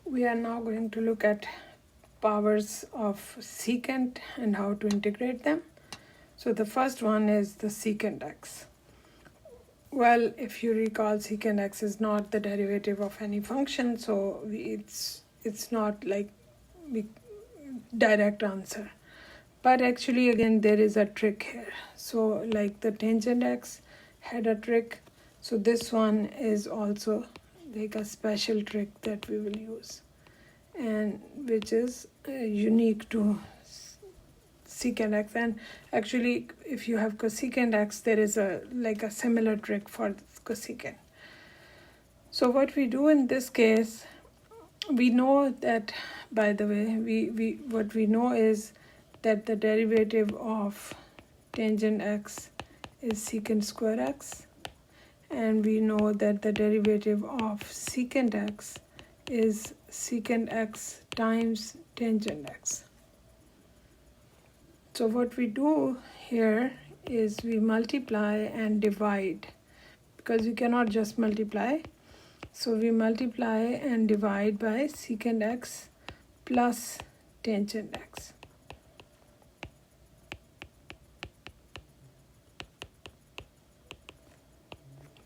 We are now going to look at powers of secant and how to integrate them. So the first one is the secant x. Well, if you recall, secant x is not the derivative of any function, so it's not like the direct answer. But actually, again, there is a trick here. So like the tangent x had a trick, so this one is also like a special trick that we will use, and which is unique to secant x. And actually, if you have cosecant x, there is a similar trick for cosecant. So what we do in this case, we know that, by the way, what we know is that the derivative of tangent x is secant square x, and we know that the derivative of secant x is secant x times tangent x. So what we do here is we multiply and divide, because you cannot just multiply. So we multiply and divide by secant x plus tangent x.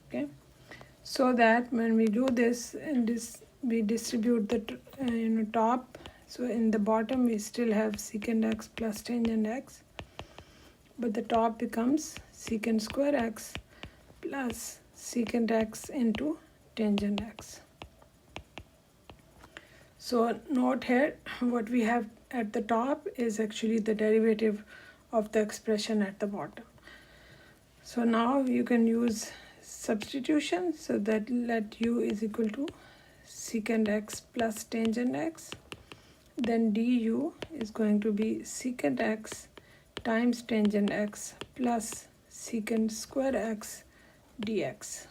Okay, so that when we do this, and we distribute the top. So in the bottom we still have secant x plus tangent x, but the top becomes secant square x plus secant x into tangent x. So note here, what we have at the top is actually the derivative of the expression at the bottom. So now you can use substitution, so that let u is equal to secant x plus tangent x. Then du is going to be secant x times tangent x plus secant square x dx,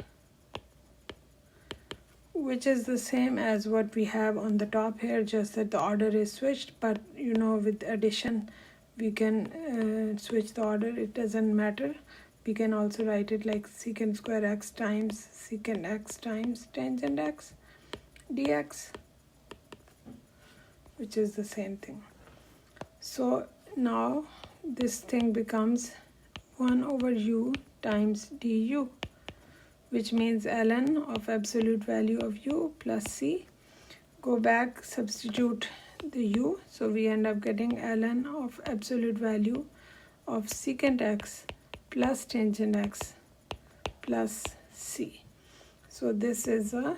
which is the same as what we have on the top here, just that the order is switched. But with addition we can switch the order, it doesn't matter. We can also write it like secant square x times secant x times tangent x dx, which is the same thing. So now this thing becomes 1 over u times du, which means ln of absolute value of u plus c. Go back, substitute the u, so we end up getting ln of absolute value of secant x plus tangent x plus c. So this is a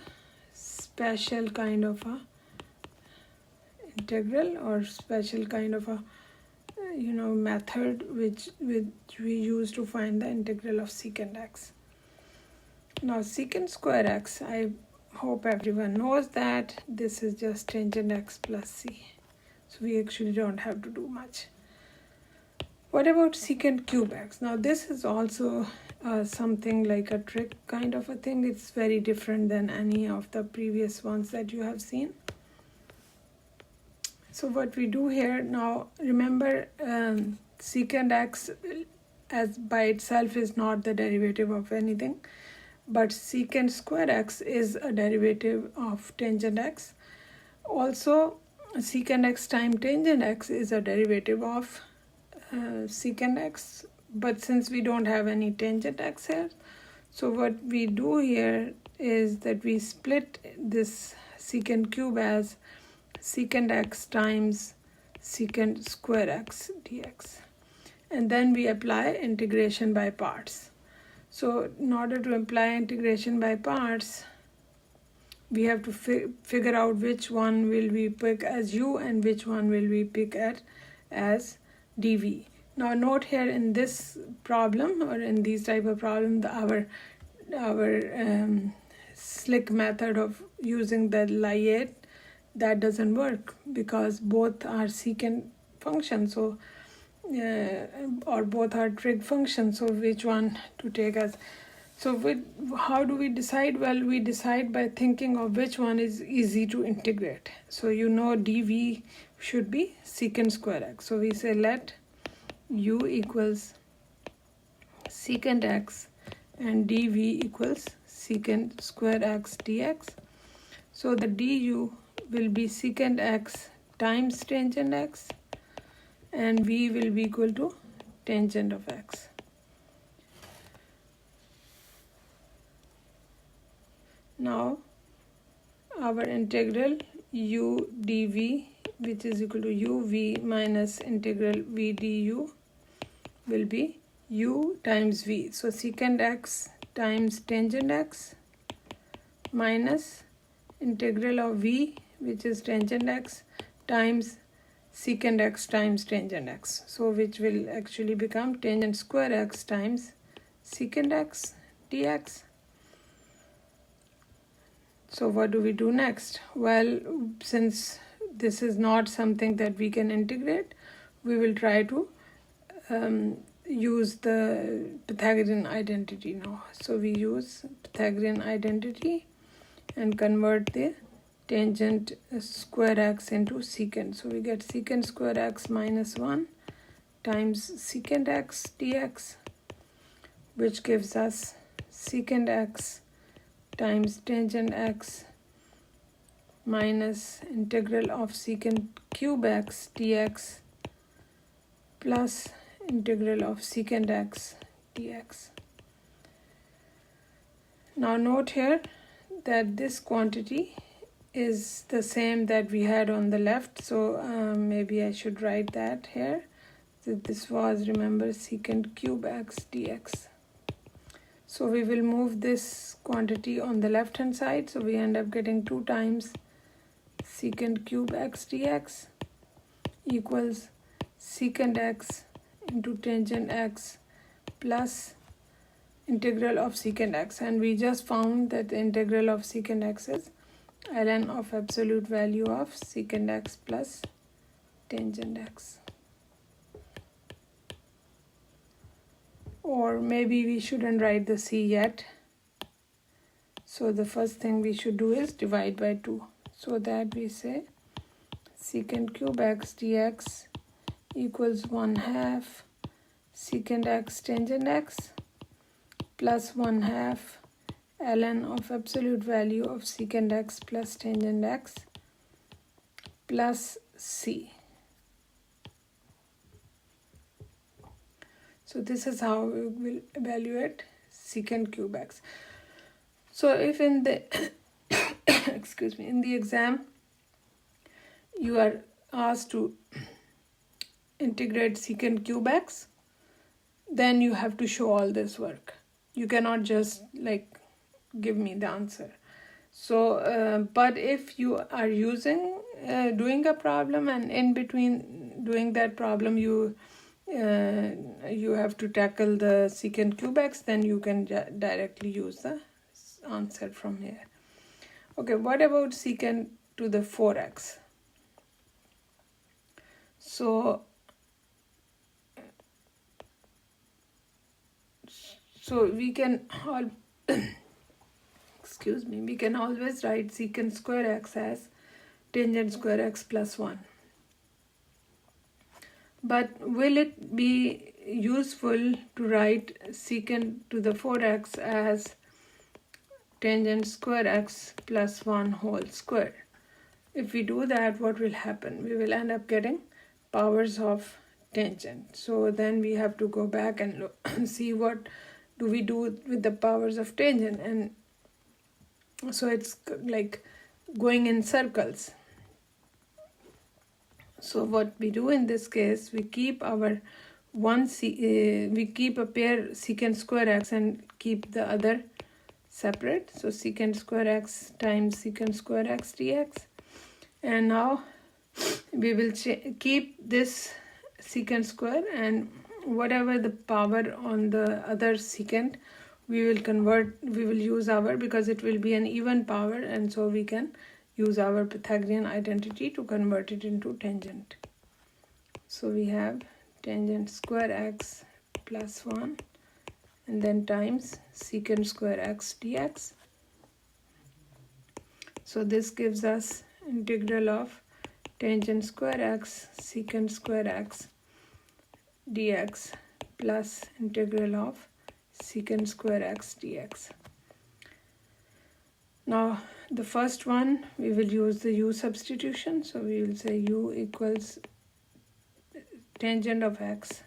special kind of a integral, or special kind of a method which we use to find the integral of secant x. Now secant square x, I hope everyone knows that this is just tangent x plus c, so we actually don't have to do much. What about secant cube x? Now this is also something like a trick kind of a thing. It's very different than any of the previous ones that you have seen. So what we do here now, remember, secant x as by itself is not the derivative of anything, but secant square x is a derivative of tangent x. Also, secant x times tangent x is a derivative of secant x, but since we don't have any tangent x here, so what we do here is that we split this secant cube as secant x times secant square x dx, and then we apply integration by parts. So in order to apply integration by parts, we have to figure out which one will we pick as u and which one will we pick as dv. Now note here, in this problem, or in these type of problem, our slick method of using the Lie, that doesn't work, because both are secant functions, so or both are trig functions. So which one to take as? So how do we decide? Well, we decide by thinking of which one is easy to integrate. So dv should be secant square x. So we say let u equals secant x and dv equals secant square x dx. So the du will be secant x times tangent x, and v will be equal to tangent of x. Now our integral u dv, which is equal to uv minus integral v du, will be u times v. So secant x times tangent x minus integral of v, which is tangent x, times secant x times tangent x. So which will actually become tangent square x times secant x dx. So what do we do next? Well, since this is not something that we can integrate, we will try to use the Pythagorean identity now. So we use Pythagorean identity and convert the tangent square x into secant. So we get secant square x minus 1 times secant x dx, which gives us secant x times tangent x minus integral of secant cube x dx plus integral of secant x dx. Now note here that this quantity is the same that we had on the left, so maybe I should write that here. So this was, remember, secant cube x dx. So we will move this quantity on the left hand side, so we end up getting 2 times secant cube x dx equals secant x into tangent x plus integral of secant x, and we just found that the integral of secant x is ln of absolute value of secant x plus tangent x. Or maybe we shouldn't write the c yet. So the first thing we should do is divide by 2. So that we say secant cube x dx equals 1/2 secant x tangent x plus 1/2 ln of absolute value of secant x plus tangent x plus c. So this is how we will evaluate secant cube x. So if in the excuse me, in the exam you are asked to integrate secant cube x, then you have to show all this work. You cannot just like give me the answer. So but if you are using doing a problem, and in between doing that problem you have to tackle the secant cube x, then you can directly use the answer from here. Okay, what about secant to the 4x? So we can all excuse me, we can always write secant square x as tangent square x plus 1. But will it be useful to write secant to the 4x as tangent square x plus 1 whole square? If we do that, what will happen? We will end up getting powers of tangent. So then we have to go back and look, see what do we do with the powers of tangent. And so it's like going in circles. So what we do in this case, we keep our we keep a pair secant square x and keep the other separate. So secant square x times secant square x dx. And now we will keep this secant square, and whatever the power on the other secant, we will use our, because it will be an even power, and so we can use our Pythagorean identity to convert it into tangent. So we have tangent square x plus 1 and then times secant square x dx. So this gives us integral of tangent square x secant square x dx plus integral of secant square x dx. Now the first one, we will use the u substitution. So we will say u equals tangent of x.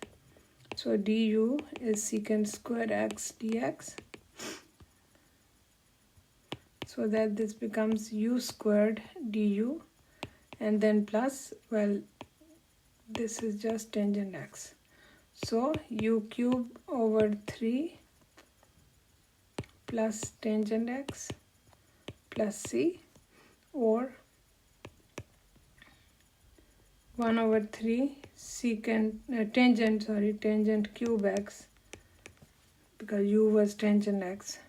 So du is secant square x dx. So that this becomes u squared du, and then plus, well, this is just tangent x. So u cube over 3 plus tangent x plus c, or 1 over 3 secant tangent cube x, because u was tangent x,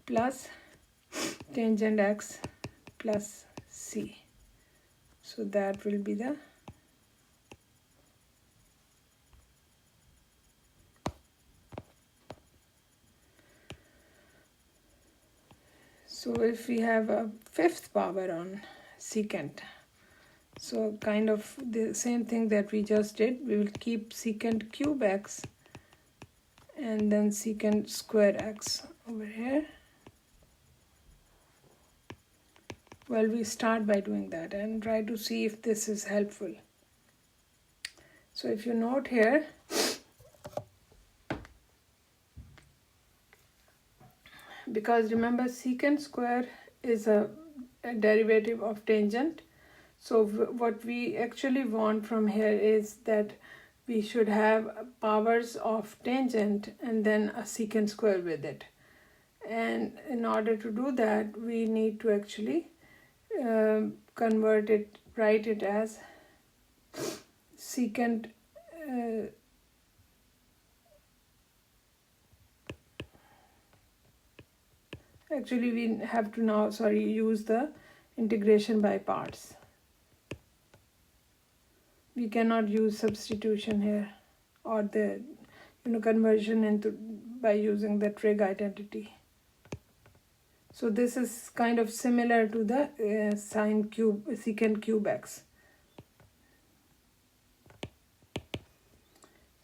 plus tangent x plus c. So that will be the so if we have a fifth power on secant, so kind of the same thing that we just did, we will keep secant cube x and then secant square x over here. Well, we start by doing that and try to see if this is helpful. So if you note here, because remember secant square is a derivative of tangent, so what we actually want from here is that we should have powers of tangent and then a secant square with it. And in order to do that, we need to actually convert it, write it as secant actually we have to now use the integration by parts. We cannot use substitution here or the conversion into by using the trig identity. So this is kind of similar to the secant cube x.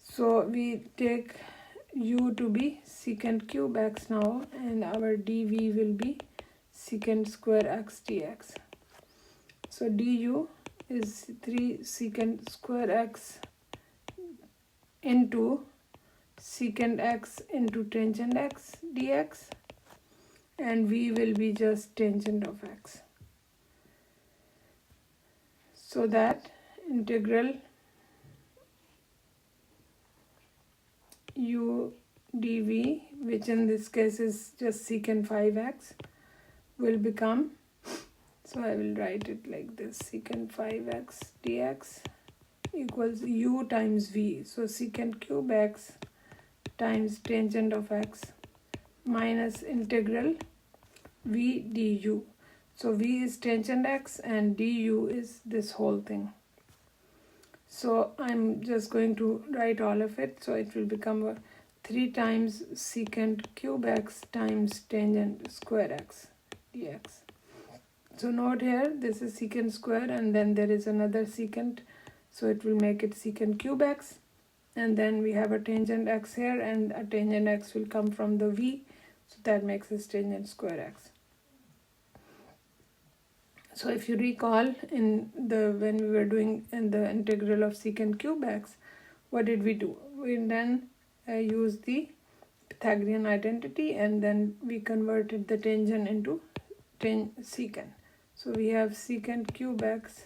So we take u to be secant cube x now, and our dv will be secant square x dx. So du is 3 secant square x into secant x into tangent x dx, and v will be just tangent of x. So that integral u dv, which in this case is just secant 5x, will become, so I will write it like this, secant 5x dx equals u times v, so secant cube x times tangent of x minus integral v du. So v is tangent x and du is this whole thing. So I'm just going to write all of it. So it will become 3 times secant cube x times tangent square x dx. So note here, this is secant square and then there is another secant. So it will make it secant cube x. And then we have a tangent x here, and a tangent x will come from the v. So that makes this tangent square x. So if you recall when we were doing in the integral of secant cube x, what did we do? We then used the Pythagorean identity, and then we converted the tangent into secant. So we have secant cube x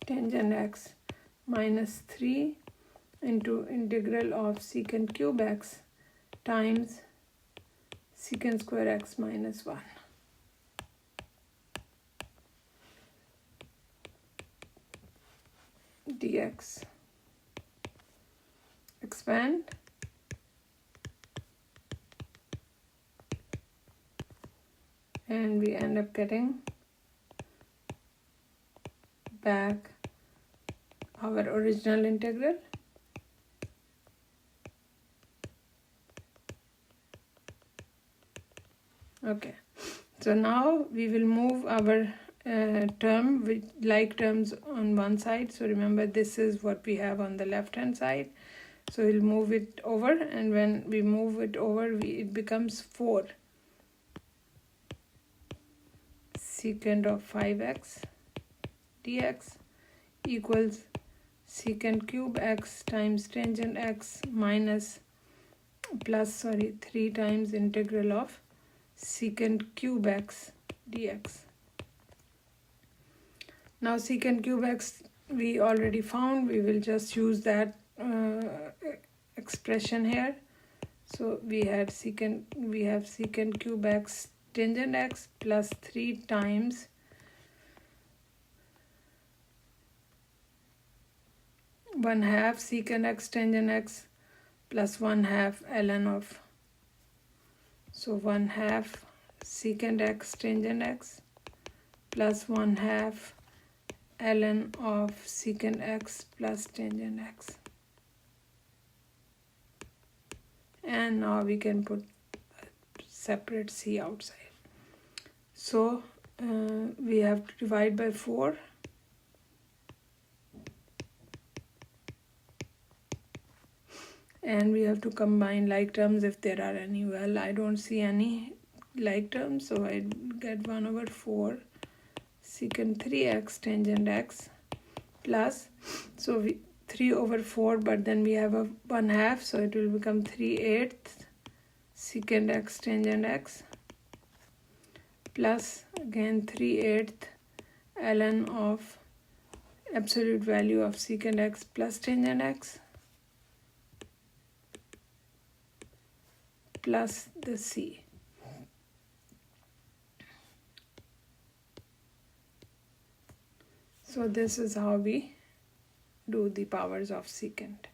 tangent x minus 3 into integral of secant cube x times secant square x minus 1. Dx. Expand. And we end up getting back our original integral. Okay, so now we will move our term with like terms on one side. So remember, this is what we have on the left hand side. So we'll move it over, and when we move it over, it becomes 4. secant of 5x dx equals secant cube x times tangent x minus 3 times integral of secant cube x dx. Now secant cube x we already found, we will just use that expression here. So we have secant cube x tangent x plus 3 times one half secant x tangent x plus 1/2 ln of, so 1/2 secant x tangent x plus 1/2 ln of secant x plus tangent x. And now we can put a separate c outside. So we have to divide by 4. And we have to combine like terms if there are any. Well, I don't see any like terms, so I get 1/4 secant 3x tangent x plus, so we 3/4, but then we have a 1/2, so it will become 3/8 secant x tangent x plus again 3/8 ln of absolute value of secant x plus tangent x plus the c. So this is how we do the powers of secant.